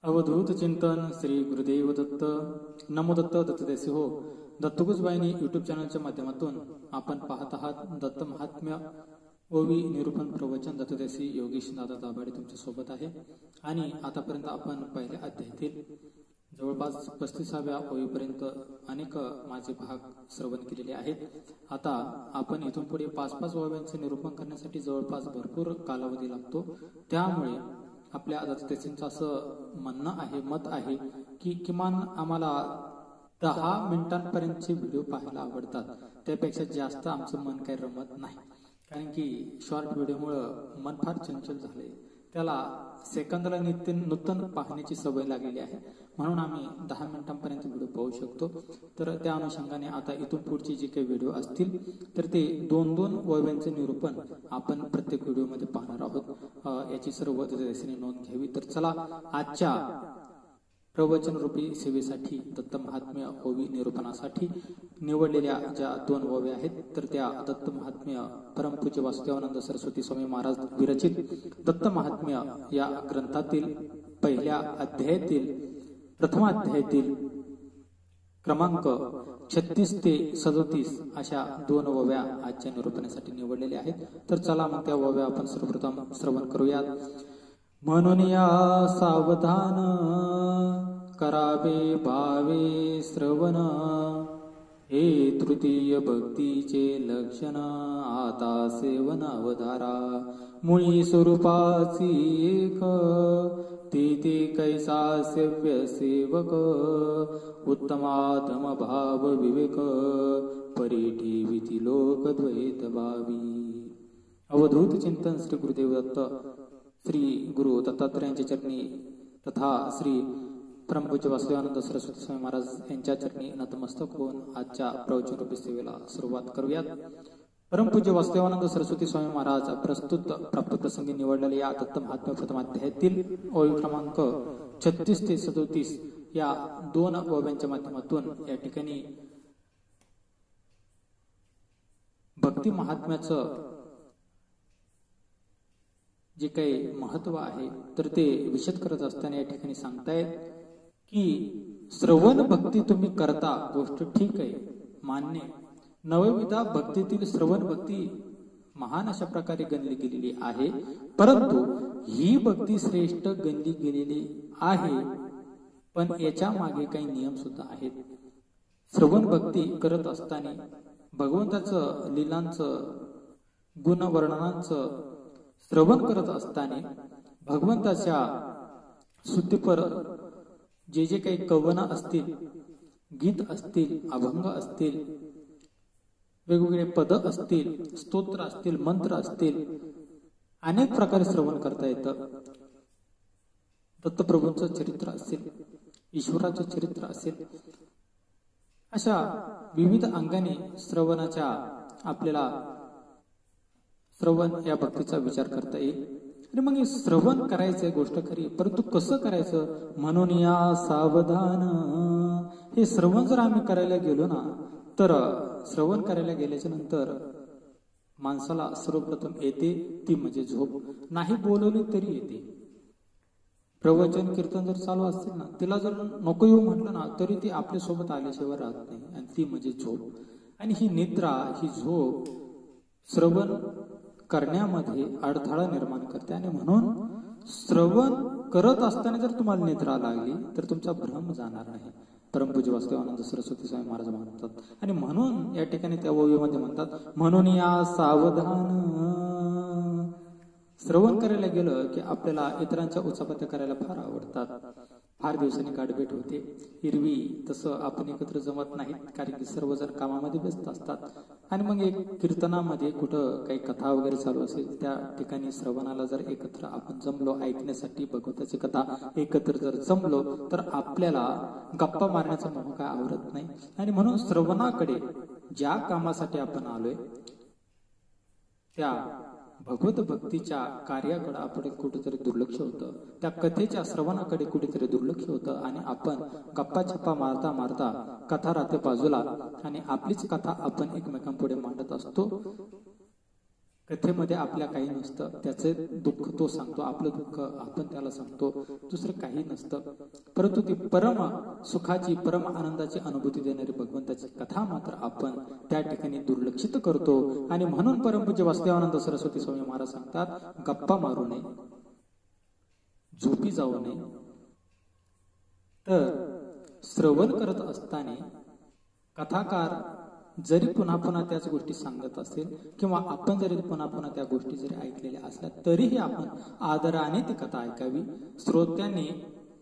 अवधूत चिंतन श्री गुरुदेव दत्त नमो दत्त दत्तदेसी हो. दत्तगुजबाईनी यूट्यूब चॅनलच्या माध्यमातून आपण पाहत आहात दत्त महात्म्य ओवी निरूपण प्रवचन. दत्तदेसी योगेश दादा दाभाडे तुमच्या सोबत आहे. आणि आतापर्यंत आपण पहिल्या अध्यायातील जवळपास 35व्या ओवीपर्यंत अनेक माझे भाग श्रवण केलेले आहेत. आता आपण इथून पुढे 5-5 ओव्यांचे निरूपण करण्यासाठी जवळपास भरपूर कालावधी लागतो. त्यामुळे आपल्या दत्तदेसींचं असं म्हणणं आहे, मत आहे की किमान आम्हाला 10 मिनिटांपर्यंतचे व्हिडिओ पाहायला आवडतात. त्यापेक्षा जास्त आमचं मन काही रमत नाही, कारण की शॉर्ट व्हिडिओमुळं मन फार चंचल झाले. त्याला सेकंदाला नूतन पाहण्याची सवय लागलेली आहे. म्हणून आम्ही 10 मिनिटांपर्यंत व्हिडिओ पाहू शकतो. तर त्या अनुषंगाने आता इथून पुढचे जे काही व्हिडिओ असतील तर ते 2-2 ओव्यांचे निरूपण आपण प्रत्येक व्हिडिओमध्ये पाहणार आहोत. याची सर्व दत्तदेसीने नोंद घ्यावी. तर चला आजच्या प्रवचन रूपी सेवेसाठी दत्त महात्म्य ओवी निरूपणासाठी निवडलेल्या ज्या 2 ओव्या आहेत तर त्या दत्त महात्म्य परमपूज्य वासुदेवानंद सरस्वती स्वामी महाराज विरचित दत्त महात्म्य या ग्रंथातील पहिल्या अध्यायातील प्रथम अध्यायातील क्रमांक 36 ते 37 अशा 2 ओव्या आजच्या निरूपणासाठी निवडलेल्या आहेत. तर चला मग त्या ओव्या आपण सर्वप्रथम श्रवण करूयात. म्हणून या सावधान करावे भावे श्रवण, हे तृतीय भक्तीचे लक्षण आता सेवन अवधारा. मुळी स्वरूपाची एक ते कैसा सेव्य सेवक, उत्तमाधम भाव विवेक परी ठेविती लोक द्वैत भावी. अवधूत चिंतन श्री गुरुदेव दत्त श्री गुरु दत्तात्रयांच्या चरणी तथा श्री परमपूज्य वासुदेवानंद सरस्वती स्वामी महाराज यांच्या चरणी नतमस्तक होऊन आजच्या प्रवचन रूपी सेवेला सुरुवात करूयात. परमपूज्य वासुदेवानंद सरस्वती स्वामी महाराज प्रस्तुत प्राप्त प्रसंगी निवडलेल्या या दत्त महात्म्य प्रथम अध्यायातील ओवी क्रमांक 36 ते 37 या 2 ओव्यांच्या माध्यमातून या ठिकाणी भक्ती महात्म्याचं जे काही महत्व आहे तर ते विशद करत असताना या ठिकाणी सांगतायत की श्रवण भक्ती तुम्ही करता, गोष्ट ठीक आहे, मान्य. नवविधा भक्तीतील श्रवण भक्ती महान अशा प्रकारे गणली गेलेली आहे. परंतु ही भक्ती श्रेष्ठ गणली गेलेली आहे, पण याच्या मागे काही नियम सुद्धा आहेत. श्रवण भक्ती करत असताना भगवंताचं लीलांचं गुणवर्णनांचं श्रवण करत असताना भगवंताच्या स्तुतीपर जे जे काही कवना असतील, गीत असतील, अभंग असतील, वेगवेगळे पद असतील, स्तोत्र असतील, मंत्र असतील, अनेक प्रकारे श्रवण करता येतं. दत्तप्रभूंचं चरित्र असेल, ईश्वराचं चरित्र असेल, अशा विविध अंगाने श्रवणाच्या आपल्याला श्रवण या भक्तीचा विचार करता येईल. आणि मग श्रवण करायचंय गोष्ट खरी, परंतु कसं करायचं? म्हणून या सावधान. हे श्रवण जर आम्ही करायला गेलो ना, तर श्रवण करायला गेल्याच्या नंतर माणसाला सर्वप्रथम येते ती म्हणजे झोप. नाही बोलवली तरी येते. प्रवचन कीर्तन जर चालू असेल ना, तिला जर नको येऊ म्हटलं ना तरी ती आपल्या सोबत आल्याशिवाय राहत नाही, आणि ती म्हणजे झोप. आणि ही निद्रा, ही झोप श्रवण करण्यामध्ये अडथळा निर्माण करते. आणि म्हणून श्रवण करत असताना जर तुम्हाला निद्रा लागली तर तुमचा भ्रम जाणार नाही, परमपूज्य वासुदेवानंद सरस्वती स्वामी महाराज म्हणतात. आणि म्हणून या ठिकाणी त्या ओवीमध्ये म्हणतात, म्हणून या सावधान. श्रवण करायला गेलं की आपल्याला इतरांच्या उचापत्या करायला फार आवडतात. फार दिवसांनी गाठभेट होते. एरवी तसं आपण एकत्र जमत नाहीत, कारण की सर्वजण कामामध्ये व्यस्त असतात. आणि मग एक कीर्तनामध्ये कुठं काही कथा वगैरे चालू असेल, त्या ठिकाणी श्रवणाला जर एकत्र आपण जमलो ऐकण्यासाठी, भगवंताची कथा एकत्र जर जमलो तर आपल्याला गप्पा मारण्याचा मोह काय आवडत नाही. आणि म्हणून श्रवणाकडे, ज्या कामासाठी आपण आलोय त्या भगवत भक्तीच्या कार्याकडे आपण कुठेतरी दुर्लक्ष होतं, त्या कथेच्या श्रवणाकडे कुठेतरी दुर्लक्ष होतं. आणि आपण गप्पा छप्पा मारता मारता कथा राहते बाजूला आणि आपलीच कथा आपण एकमेकांपुढे मांडत असतो. कथेमध्ये आपल्या काही नसतं, त्याचे दुःख तो सांगतो, आपलं दुःख आपण त्याला सांगतो, दुसरं काही नसतं. परंतु ती परम सुखाची परम आनंदाची अनुभूती देणारी भगवंताची कथा मात्र आपण त्या ठिकाणी दुर्लक्षित करतो. आणि म्हणून परमपूज्य वासुदेवानंद सरस्वती स्वामी महाराज सांगतात, गप्पा मारू नये, झोपी जाऊ नये. तर श्रवण करत असताना कथाकार जरी पुन्हा पुन्हा त्याच गोष्टी सांगत असेल किंवा आपण जरी पुन्हा पुन्हा त्या गोष्टी जरी ऐकलेल्या असल्या तरीही आपण आदराने ती कथा ऐकावी. श्रोत्यांनी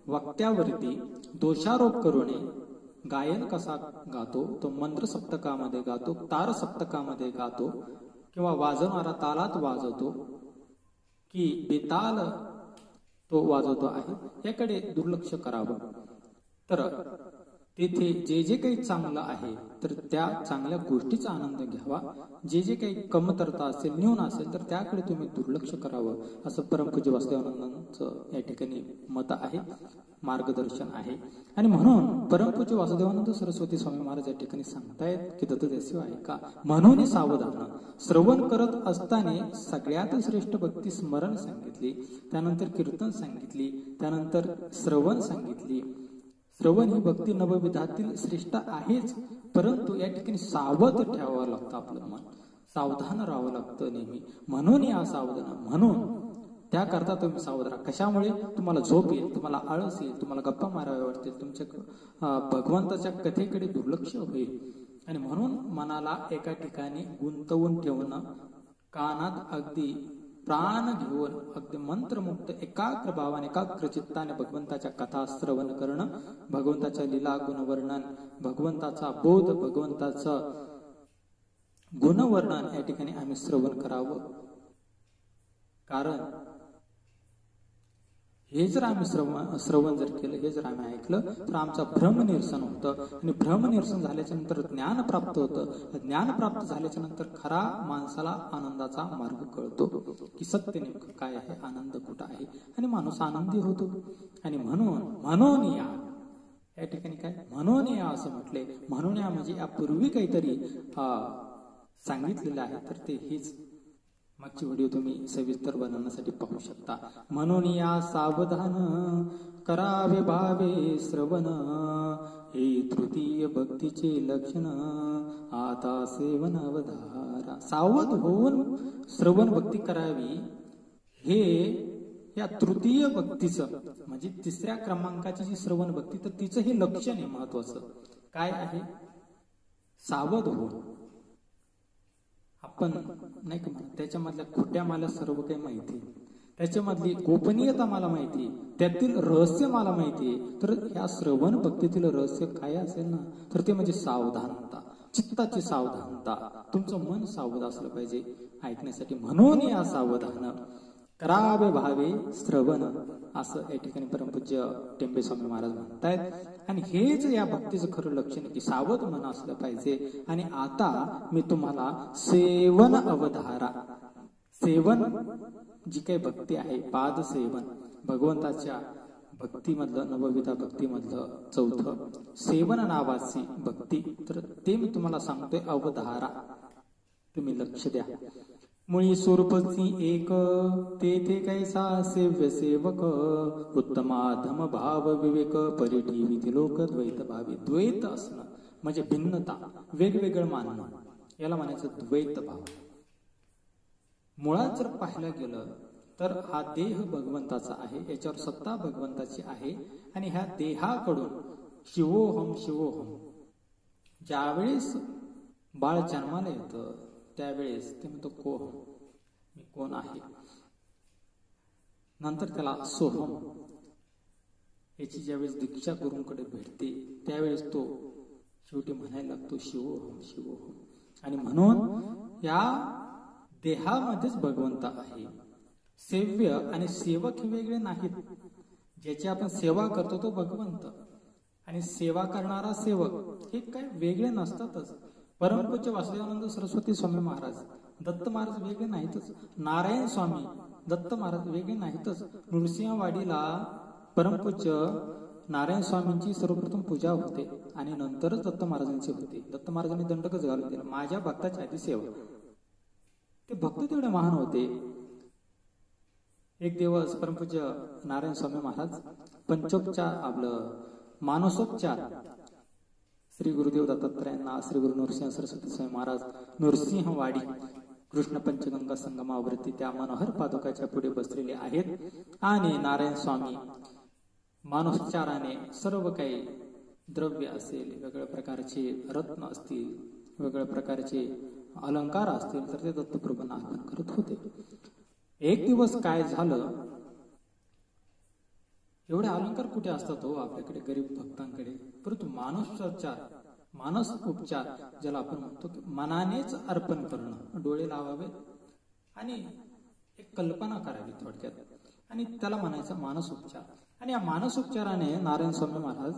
वक्त्यावरती दोषारोप करू नये. गायन कसा गातो, तो मंत्र सप्तकामध्ये गातो, तार सप्तकामध्ये गातो किंवा वाजवणारा तालात वाजवतो की बेताल तो वाजवतो आहे, याकडे दुर्लक्ष करावं. तर तेथे जे जे काही चांगलं आहे तर त्या चांगल्या गोष्टीचा आनंद घ्यावा. जे जे काही कमतरता असेल, न्यून असेल तर त्याकडे तुम्ही दुर्लक्ष करावं, असं परमपूज्य वासुदेवानंदांचं या ठिकाणी मत आहे, मार्गदर्शन आहे. आणि म्हणून परमपूज्य वासुदेवानंद सरस्वती स्वामी महाराज या ठिकाणी सांगतायत की दत्तदेव आहे का, म्हणून सावधान. श्रवण करत असताना सगळ्यात श्रेष्ठ भक्ती स्मरण सांगितली, त्यानंतर कीर्तन सांगितली, त्यानंतर श्रवण सांगितली. श्रवण ही भक्ती नवविधातील श्रेष्ठ आहेच, परंतु या ठिकाणी सावध ठेवावं लागतं, आपलं मन सावधान राहावं लागतं नेहमी. म्हणून या सावधान, म्हणून त्याकरता तुम्ही सावध राहा. कशामुळे? तुम्हाला झोप येईल, तुम्हाला आळस येईल, तुम्हाला गप्पा माराव्या वाटतील, तुमच्या भगवंताच्या कथेकडे दुर्लक्ष होईल. आणि म्हणून मनाला एका ठिकाणी गुंतवून ठेवणं, कानात अगदी प्राण घेऊन अगदी मंत्रमुक्त एकाग्र भावाने एकाग्र चित्ताने भगवंताच्या कथा श्रवण करणं, भगवंताच्या लीला गुणवर्णन, भगवंताचा बोध, भगवंताचं गुणवर्णन या ठिकाणी आम्ही श्रवण करावं. कारण हे जर आम्ही श्रवण जर केलं, हे जर आम्ही ऐकलं तर आमचा भ्रमनिरसन होतं. आणि भ्रमनिरसन झाल्याच्या नंतर ज्ञान प्राप्त होतं. ज्ञान प्राप्त झाल्याच्या नंतर खरा माणसाला आनंदाचा मार्ग कळतो की सत्य नेमकं काय आहे, आनंद कुठं आहे, आणि माणूस आनंदी होतो. आणि म्हणून या ठिकाणी काय म्हणून या असं म्हटले. म्हणून या म्हणजे यापूर्वी काहीतरी सांगितलेलं आहे, तर ते हेच मागची व्हिडिओ तुम्ही सविस्तर बनवण्यासाठी पाहू शकता. म्हणून या सावधान करावे भावे श्रवण, हे तृतीय भक्तीचे लक्षण, आता सेवन अवधारा. सावध होऊन श्रवण भक्ती करावी, हे या तृतीय भक्तीचं म्हणजे तिसऱ्या क्रमांकाची जी श्रवण भक्ती, तर तिचं हे लक्षण आहे महत्वाचं. काय आहे? सावध होऊन. आपण नाही का त्याच्यामधल्या खोट्या मला सर्व काही माहिती, त्याच्यामधली गोपनीयता मला माहिती, त्यातील रहस्य मला माहिती. तर या श्रवण भक्तीतील रहस्य काय असेल ना, तर ते म्हणजे सावधानता, चित्ताची सावधानता. तुमचं मन सावध असलं पाहिजे ऐकण्यासाठी. म्हणून या सावधान करावे भावे श्रवण, असं या ठिकाणी परमपूज्य टेंबे स्वामी महाराज म्हणतायत. आणि हेच या भक्तीचं खरं लक्षण की सावध मन असलं पाहिजे. आणि आता मी तुम्हाला सेवन अवधारा, सेवन जी काही भक्ती आहे, पाद सेवन, भगवंताच्या भक्तीमधलं, नवविधा भक्तीमधलं चौथं सेवन नावाची भक्ती, तर ते मी तुम्हाला सांगतोय अवधारा. तुम्ही लक्ष द्या. मुळी स्वरूपची एक, तेथे कैसा सेव्य सेवक, उत्तमाधम भाव विवेक, परिठीविती लोक द्वैत भावी. द्वैत असणं म्हणजे भिन्नता, वेगवेगळं मानणं, याला म्हणायचं द्वैत भाव. मुळात जर पाहायला गेलं तर हा देह भगवंताचा आहे, याच्यावर सत्ता भगवंताची आहे. आणि ह्या देहाकडून शिवोहम शिवोहम, ज्यावेळेस बाळ जन्माला येतं त्यावेळेस ते म्हणतो कोहम, मी कोण आहे. नंतर त्याला सोहम, याची ज्यावेळेस दीक्षा गुरूंकडे भेटते त्यावेळेस तो शेवटी म्हणायला लागतो शिवोहम शिवोहम. आणि म्हणून या देहामध्येच भगवंत आहे. सेव्य आणि सेवक हे वेगळे नाहीत. ज्याची आपण सेवा करतो तो भगवंत, आणि सेवा करणारा सेवक हे काय वेगळे नसतातच. परमपूज्य वासुदेवानंद सरस्वती स्वामी महाराज, दत्त महाराज वेगळे नाहीतच. नारायण स्वामी, दत्त महाराज वेगळे नाहीतच. नृसिंहवाडीला परमपूज्य नारायण स्वामींची सर्वप्रथम पूजा होते आणि नंतरच दत्त महाराजांची होते. दत्त महाराजांनी दंडकच घालून दिला, माझ्या भक्ताच्या आधी सेवा. ते भक्त तेवढे महान होते. एक दिवस परमपूज्य नारायण स्वामी महाराज पंचोपचार आपलं मानसोपचार श्री गुरुदेव दत्तात्रयांना, श्री गुरु नरसिंह सरस्वती स्वामी महाराज नरसिंहवाडी कृष्ण पंचगंगा संगमावरती त्या मनोहर पादुकाच्या पुढे बसलेले आहेत आणि नारायण स्वामी मानसोपचाराने सर्व काही द्रव्य असेल, वेगवेगळ्या प्रकारचे रत्न असतील, वेगवेगळ्या प्रकारचे अलंकार असतील तर ते दत्तप्रभूंना अर्पण करत होते. एक दिवस काय झालं, एवढे अलंकार कुठे असतात हो आपल्याकडे गरीब भक्तांकडे, परंतु मानस उपचार ज्याला आपण म्हणतो की मनानेच अर्पण करणं, डोळे लावावे आणि एक कल्पना करावी थोडक्यात, आणि त्याला म्हणायचं मानसोपचार. आणि या मानसोपचाराने नारायण स्वामी महाराज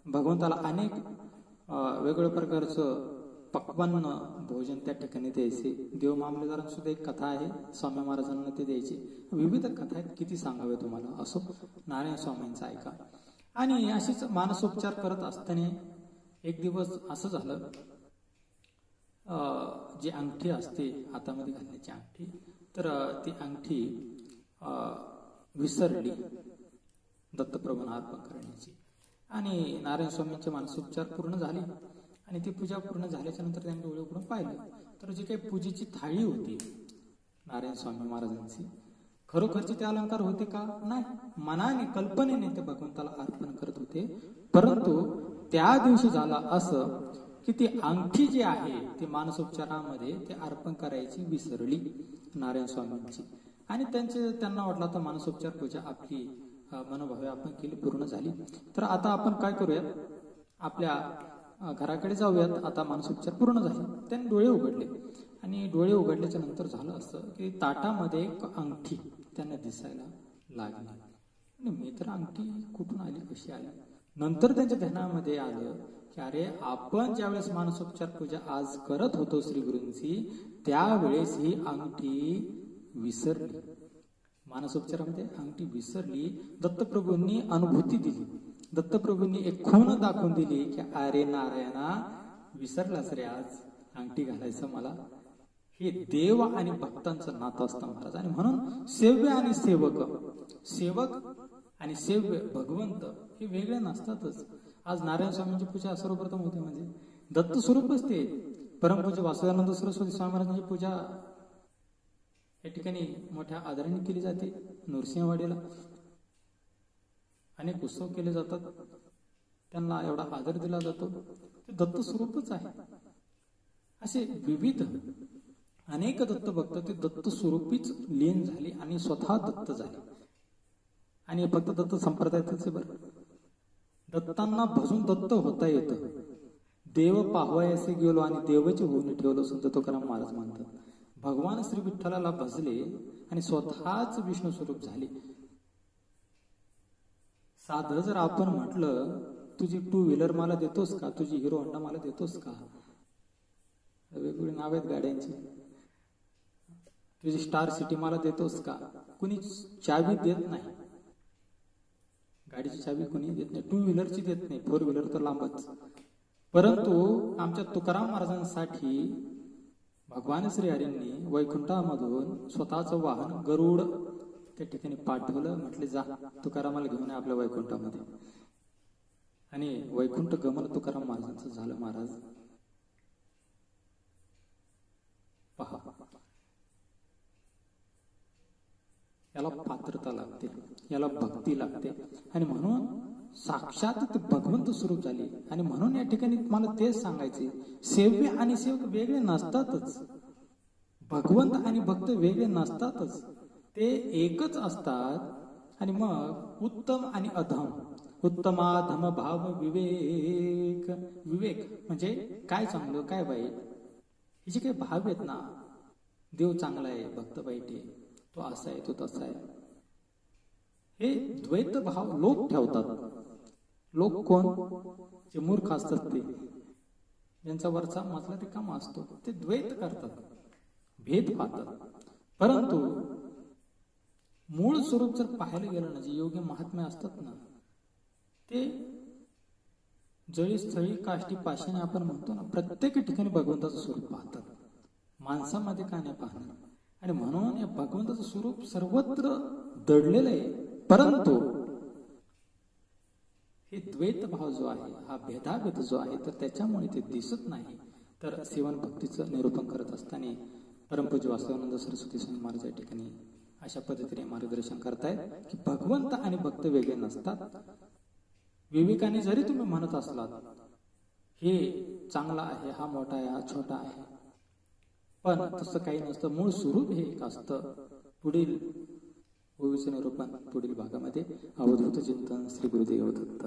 भगवंताला अनेक वेगवेगळ्या प्रकारचं पक्वान्न भोजन त्या ठिकाणी द्यायचे. देव मामलेदारांची सुद्धा एक कथा आहे, स्वामी महाराजांना ते द्यायचे. विविध कथा आहेत, किती सांगावे तुम्हाला, असो नारायण स्वामींचा ऐका. आणि अशीच मानसोपचार करत असताना एक दिवस असं झालं, जी अंगठी असते हातामध्ये घालण्याची अंगठी, तर ती अंगठी विसरली दत्तप्रभूंना अर्पण करण्याची. आणि नारायण स्वामींचे मानसोपचार पूर्ण झाले आणि ती पूजा पूर्ण झाल्याच्या नंतर त्यांनी डोळे उघडून पाहिलं तर जी काही पूजेची थाळी होती नारायण स्वामी महाराजांची, खरोखरचे ते अलंकार होते का? नाही, मनाने कल्पनेने ते भगवंताला अर्पण करत होते. परंतु त्या दिवशी झालं असं की ती अंगठी जी आहे ती मानसोपचारामध्ये ते अर्पण करायची विसरली नारायण स्वामींची. आणि त्यांना वाटलं आता मानसोपचार पूजा आपली मनोभावे आपण केली, पूर्ण झाली, तर आता आपण काय करूयात, आपल्या घराकडे जाऊयात, आता मानसोपचार पूर्ण झाले. त्यांनी डोळे उघडले आणि डोळे उघडल्याच्या नंतर झालं असं की ताटामध्ये एक अंगठी त्यांना दिसायला लागली. आणि मी तर अंगठी कुठून आली, कशी आली, नंतर त्यांच्या ध्यानामध्ये आलं की अरे आपण ज्यावेळेस मानसोपचार पूजा आज करत होतो श्री गुरूंची, त्यावेळेस ही अंगठी विसरली. मानसोपचारामध्ये अंगठी विसरली. दत्तप्रभूंनी अनुभूती दिली, दत्तप्रभूंनी एक खूण दाखवून दिली की अरे नारायणा, विसरलास रे आज अंगठी घालायचं मला. हे देव आणि भक्तांचं नातं असतं महाराज. आणि म्हणून सेव्य आणि सेवक आणि सेव्य भगवंत हे वेगळे नसतातच. आज नारायण स्वामींची पूजा सर्वप्रथम होते म्हणजे दत्त स्वरूपच ते. परमपूज्य वासुदेवानंद सरस्वती स्वामी महाराजांची पूजा या ठिकाणी मोठ्या आदराने केली जाते. नरसिंहवाडीला अनेक उत्सव केले जातात, त्यांना एवढा आदर दिला जातो. ते दत्त स्वरूपच आहे. असे विविध अनेक दत्त भक्त ते दत्त स्वरूपीच लीन झाले आणि स्वतः दत्त झाले. आणि फक्त दत्त संप्रदायातच बरं, दत्तांना भजून दत्त होता येतं. देव पाहवायसे गेलो आणि देवचे होऊन ठेवलं संत तुकाराम महाराज म्हणतात. भगवान श्री विठ्ठलाला भजले आणि स्वतःच विष्णू स्वरूप झाले. साधं जर आपण म्हटलं तुझी 2 व्हीलर मला देतोस का, तुझी हिरो होंडा मला देतोस का, वेगवेगळी नाव आहेत गाड्यांची, तुझी स्टार सिटी मला देतोस का, कुणी चावी देत नाही. गाडीची चावी कोणी देत नाही, 2 व्हीलरची देत नाही, 4 व्हीलर तर लांबच. परंतु आमच्या तुकाराम महाराजांसाठी भगवान श्री हरींनी वैकुंठामधून स्वतःचं वाहन गरुड त्या ठिकाणी पाठवलं. म्हटले जा तुकारामाला घेऊन आहे आपल्या वैकुंठामध्ये. आणि वैकुंठ गमन तुकाराम महाराजांचं झालं महाराज. पहा, याला पात्रता लागते, याला भक्ती लागते. आणि म्हणून साक्षात ते भगवंत स्वरूप झाले. आणि म्हणून या ठिकाणी मला तेच सांगायचे, सेव्य आणि सेवक वेगळे नसतातच, भगवंत आणि भक्त वेगळे नसतातच, ते एकच असतात. आणि मग उत्तम आणि अधम, उत्तमाधम भाव विवेक, विवेक म्हणजे काय चांगलं काय वाईट, हे जे काही भाव आहेत ना, देव चांगला आहे, भक्त वाईट आहे, तो असा आहे, तो तसा आहे, हे द्वैत भाव लोक ठेवतात. लोक कोण? जे मूर्ख असतात, ते ज्यांचा वरचा मजला रिकामा असतो, ते द्वैत करतात, भेद पाहतात. परंतु मूळ स्वरूप जर पाहायला गेलं ना, जे योग्य महात्म्य असतात ना, ते जळी स्थळी काष्टी पाशाने आपण म्हणतो ना, प्रत्येक ठिकाणी भगवंताचं स्वरूप पाहतात. माणसामध्ये का नाही पाहणार? आणि म्हणून या भगवंताचं स्वरूप सर्वत्र दडलेलं आहे, परंतु हे द्वैत भाव जो आहे, हा भेदाभेद जो आहे, तर त्याच्यामुळे ते दिसत नाही. तर सेवन भक्तीचं निरूपण करत असताना परमपूज्य वासवानंद सरस्वती स्वामी महाराज या ठिकाणी अशा पद्धतीने मार्गदर्शन करतायत की भगवंत आणि भक्त वेगळे नसतात. विवेकाने जरी तुम्ही म्हणत असलात हे चांगला आहे, हा मोठा आहे, हा छोटा आहे, पण तसं काही नसतं. मूळ स्वरूप हे एक असतं. पुढील ओवीचं निरूपण पुढील भागामध्ये. अवधूत चिंतन. श्री गुरुदेव दत्त.